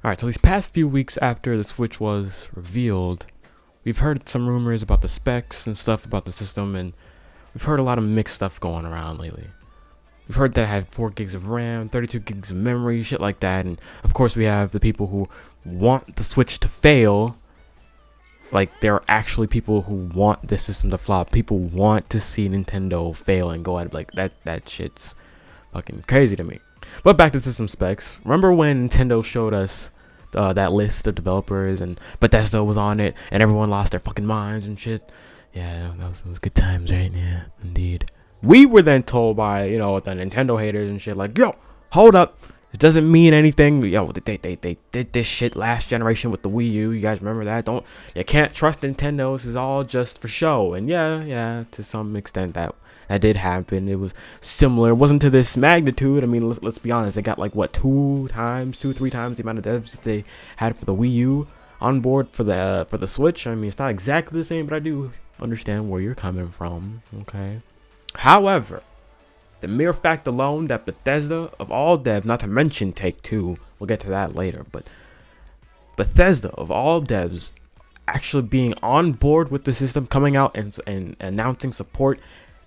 Alright, so these past few weeks after the Switch was revealed, we've heard some rumors about the specs and stuff about the system, and we've heard a lot of mixed stuff going around lately. We've heard that it had 4 gigs of RAM, 32 gigs of memory, shit like that, and of course we have the people who want the Switch to fail. Like, there are actually people who want this system to flop. People want to see Nintendo fail and go at it like that shit's fucking crazy to me. But back to the system specs. Remember when Nintendo showed us that list of developers and Bethesda was on it and everyone lost their fucking minds and shit? Yeah, those good times, right? Yeah, indeed. We were then told by, the Nintendo haters and shit like, yo, hold up. It doesn't mean anything. Yo, they did this shit last generation with the Wii U. You guys remember that? You can't trust Nintendo. This is all just for show. And yeah, to some extent that did happen. It was similar. It wasn't to this magnitude. I mean, let's be honest. They got like what, 3 times the amount of devs that they had for the Wii U on board for the Switch. I mean, it's not exactly the same, but I do understand where you're coming from. Okay. However, the mere fact alone that Bethesda, of all devs, not to mention Take-Two, we'll get to that later, but Bethesda, of all devs, actually being on board with the system, coming out and announcing support,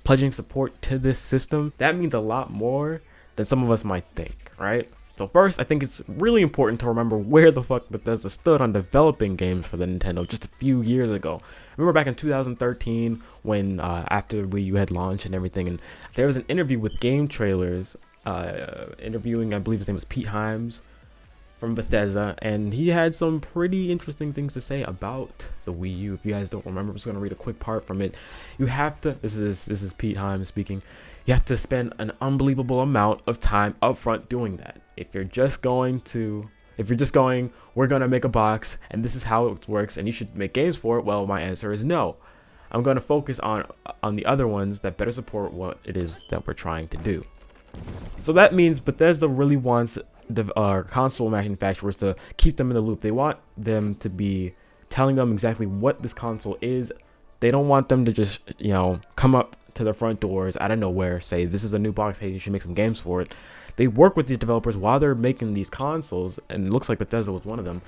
pledging support to this system, that means a lot more than some of us might think, right? So first, I think it's really important to remember where the fuck Bethesda stood on developing games for the Nintendo just a few years ago. Remember back in 2013 when after Wii U had launched and everything, and there was an interview with Game Trailers, interviewing, I believe his name was Pete Himes from Bethesda, and he had some pretty interesting things to say about the Wii U. If you guys don't remember, I'm just gonna read a quick part from it. You have to. This is Pete Himes speaking. You have to spend an unbelievable amount of time upfront doing that. If you're just going, we're gonna make a box and this is how it works and you should make games for it, well, my answer is no. I'm gonna focus on the other ones that better support what it is that we're trying to do. So that means Bethesda really wants the console manufacturers to keep them in the loop. They want them to be telling them exactly what this console is. They don't want them to just, come up to their front doors out of nowhere, say this is a new box, hey, you should make some games for it. They work with these developers while they're making these consoles, and it looks like Bethesda was one of them,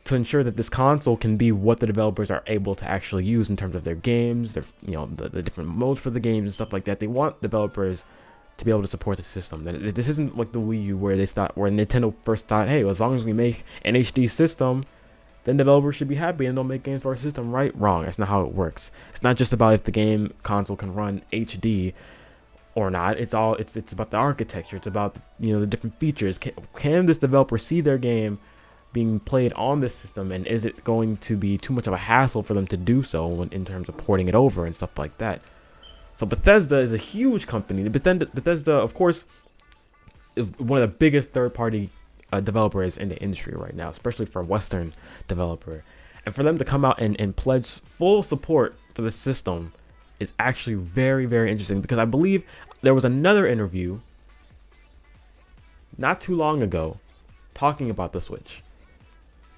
to ensure that this console can be what the developers are able to actually use in terms of their games, their the different modes for the games and stuff like that. They want developers to be able to support the system. This isn't like the Wii U where Nintendo first thought, hey, as long as we make an HD system, then developers should be happy and they'll make games for our system, right? Wrong. That's not how it works. It's not just about if the game console can run HD or not. It's about the architecture. It's about the different features. Can this developer see their game being played on this system, and is it going to be too much of a hassle for them to do so in terms of porting it over and stuff like that? So Bethesda is a huge company. Bethesda, of course, is one of the biggest third-party developers in the industry right now, especially for a Western developer. And for them to come out and pledge full support for the system is actually very, very interesting, because I believe there was another interview not too long ago talking about the Switch.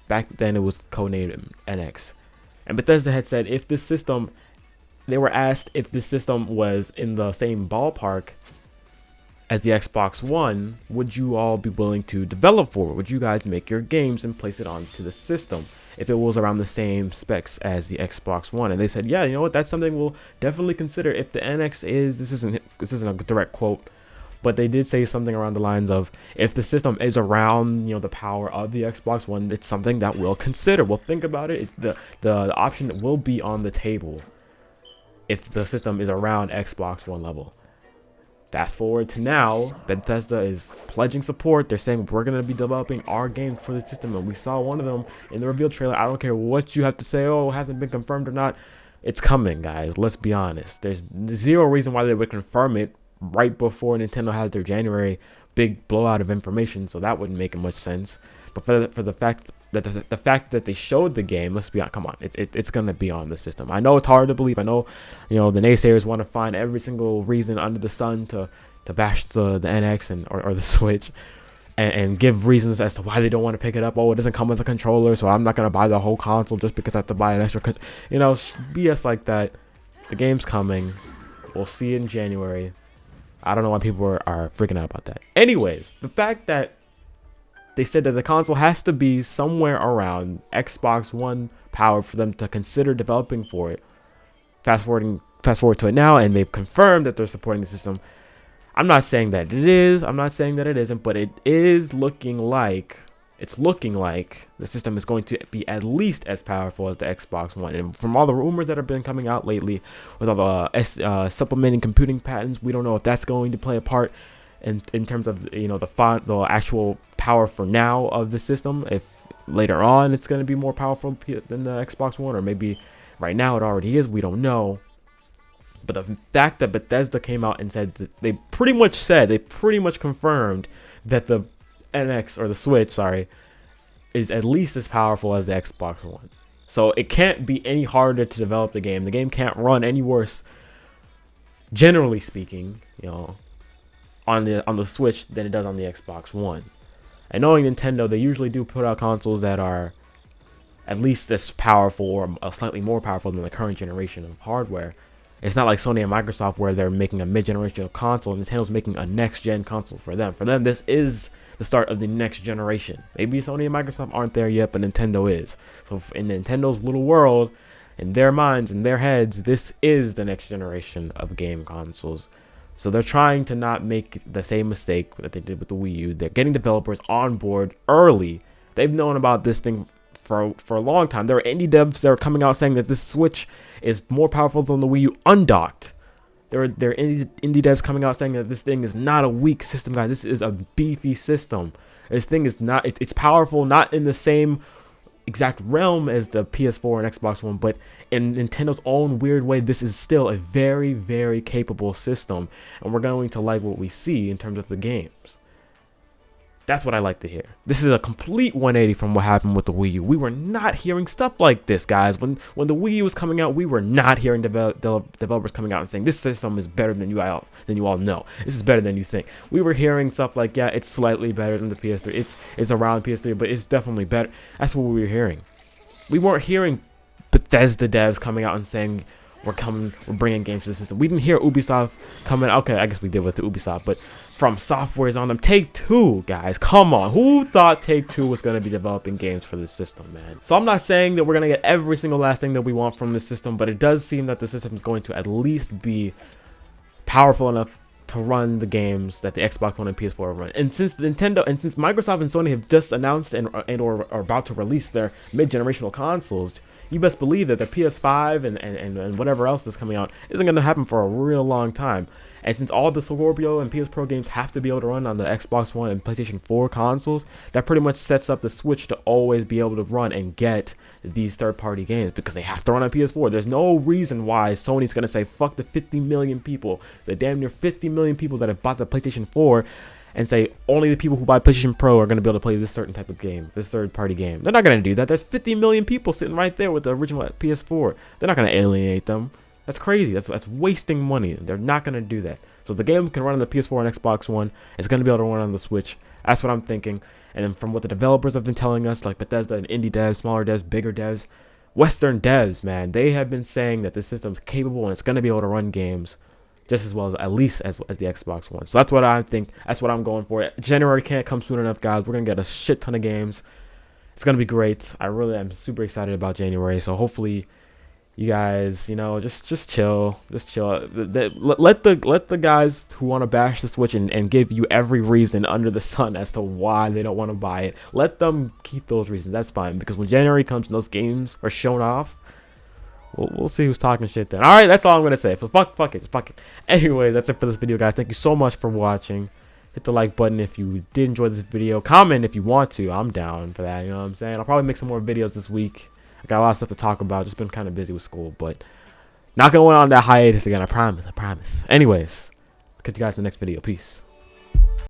Back then it was codenamed NX. And Bethesda had said they were asked if this system was in the same ballpark as the Xbox One, would you all be willing to develop for it? Would you guys make your games and place it onto the system if it was around the same specs as the Xbox One? And they said, yeah, you know what, that's something we'll definitely consider if the NX is, this isn't a direct quote, but they did say something around the lines of, if the system is around, the power of the Xbox One, it's something that we'll consider. We'll think about it. The option will be on the table if the system is around Xbox One level. Fast forward to now, Bethesda is pledging support. They're saying we're going to be developing our game for the system, and we saw one of them in the reveal trailer. I don't care what you have to say, it hasn't been confirmed or not. It's coming, guys. Let's be honest. There's zero reason why they would confirm it right before Nintendo has their January big blowout of information, so that wouldn't make much sense. But for the fact that they showed the game, let's be honest, come on, it's gonna be on the system. I know it's hard to believe. I know, the naysayers want to find every single reason under the sun to bash the NX or the Switch, and give reasons as to why they don't want to pick it up. Oh, it doesn't come with a controller, so I'm not gonna buy the whole console just because I have to buy an extra. BS like that. The game's coming. We'll see it in January. I don't know why people are freaking out about that. Anyways, the fact that they said that the console has to be somewhere around Xbox One power for them to consider developing for it. Fast forward to it now, and they've confirmed that they're supporting the system. I'm not saying that it is. I'm not saying that it isn't, but it is looking like the system is going to be at least as powerful as the Xbox One. And from all the rumors that have been coming out lately, with all the supplementing computing patents, we don't know if that's going to play a part in terms of the actual power for now of the system. If later on it's going to be more powerful than the Xbox One, or maybe right now it already is, we don't know. But the fact that Bethesda came out and said that they pretty much confirmed that the NX, or the Switch, sorry, is at least as powerful as the Xbox One. So it can't be any harder to develop the game. The game can't run any worse, generally speaking, on the Switch than it does on the Xbox One. And knowing Nintendo, they usually do put out consoles that are at least as powerful or slightly more powerful than the current generation of hardware. It's not like Sony and Microsoft where they're making a mid-generational console. Nintendo's making a next-gen console for them. For them, this is the start of the next generation. Maybe Sony and Microsoft aren't there yet, but Nintendo is. So in Nintendo's little world, in their minds, in their heads, this is the next generation of game consoles. So they're trying to not make the same mistake that they did with the Wii U. They're getting developers on board early. They've known about this thing for a long time. There are indie devs that are coming out saying that this Switch is more powerful than the Wii U undocked. There are indie devs coming out saying that this thing is not a weak system, guys. This is a beefy system. This thing is not, it's powerful, not in the same exact realm as the PS4 and Xbox One, but in Nintendo's own weird way, this is still a very, very capable system. And we're going to like what we see in terms of the games. That's what I like to hear. This is a complete 180 from what happened with the Wii U. We were not hearing stuff like this, guys. When the Wii U was coming out, we were not hearing developers coming out and saying this system is better than you all know. This is better than you think. We were hearing stuff like, yeah, it's slightly better than the PS3. It's around PS3, but it's definitely better. That's what we were hearing. We weren't hearing Bethesda devs coming out and saying we're bringing games to the system. We didn't hear Ubisoft coming. Okay, I guess we did with the Ubisoft, but From Software's on them. Take-Two, guys, come on. Who thought Take-Two was going to be developing games for this system, man? So I'm not saying that we're going to get every single last thing that we want from this system, but it does seem that the system is going to at least be powerful enough to run the games that the Xbox One and PS4 run. And since Microsoft and Sony have just announced or are about to release their mid-generational consoles, you best believe that the PS5 and whatever else that's coming out isn't going to happen for a real long time. And since all the Scorpio and PS Pro games have to be able to run on the Xbox One and PlayStation 4 consoles, that pretty much sets up the Switch to always be able to run and get these third-party games because they have to run on PS4. There's no reason why Sony's going to say, fuck the 50 million people, the damn near 50 million people that have bought the PlayStation 4, and say only the people who buy PlayStation Pro are going to be able to play this certain type of game, this third-party game. They're not going to do that. There's 50 million people sitting right there with the original PS4. They're not going to alienate them. That's crazy. That's wasting money. They're not going to do that. So the game can run on the PS4 and Xbox One. It's going to be able to run on the Switch. That's what I'm thinking. And then from what the developers have been telling us, like Bethesda and indie devs, smaller devs, bigger devs, Western devs, man, they have been saying that this system's capable and it's going to be able to run games just as well as at least as the Xbox One. So that's what I think. That's what I'm going for. January can't come soon enough, guys. We're going to get a shit ton of games. It's going to be great. I really am super excited about January. So hopefully you guys, just chill. Just chill. Let the guys who want to bash the Switch and give you every reason under the sun as to why they don't want to buy it, let them keep those reasons. That's fine. Because when January comes and those games are shown off, we'll see who's talking shit then. Alright, that's all I'm going to say. So fuck it. Just fuck it. Anyways, that's it for this video, guys. Thank you so much for watching. Hit the like button if you did enjoy this video. Comment if you want to. I'm down for that. You know what I'm saying? I'll probably make some more videos this week. I got a lot of stuff to talk about. Just been kind of busy with school, but not going on that hiatus again. I promise. Anyways, catch you guys in the next video. Peace.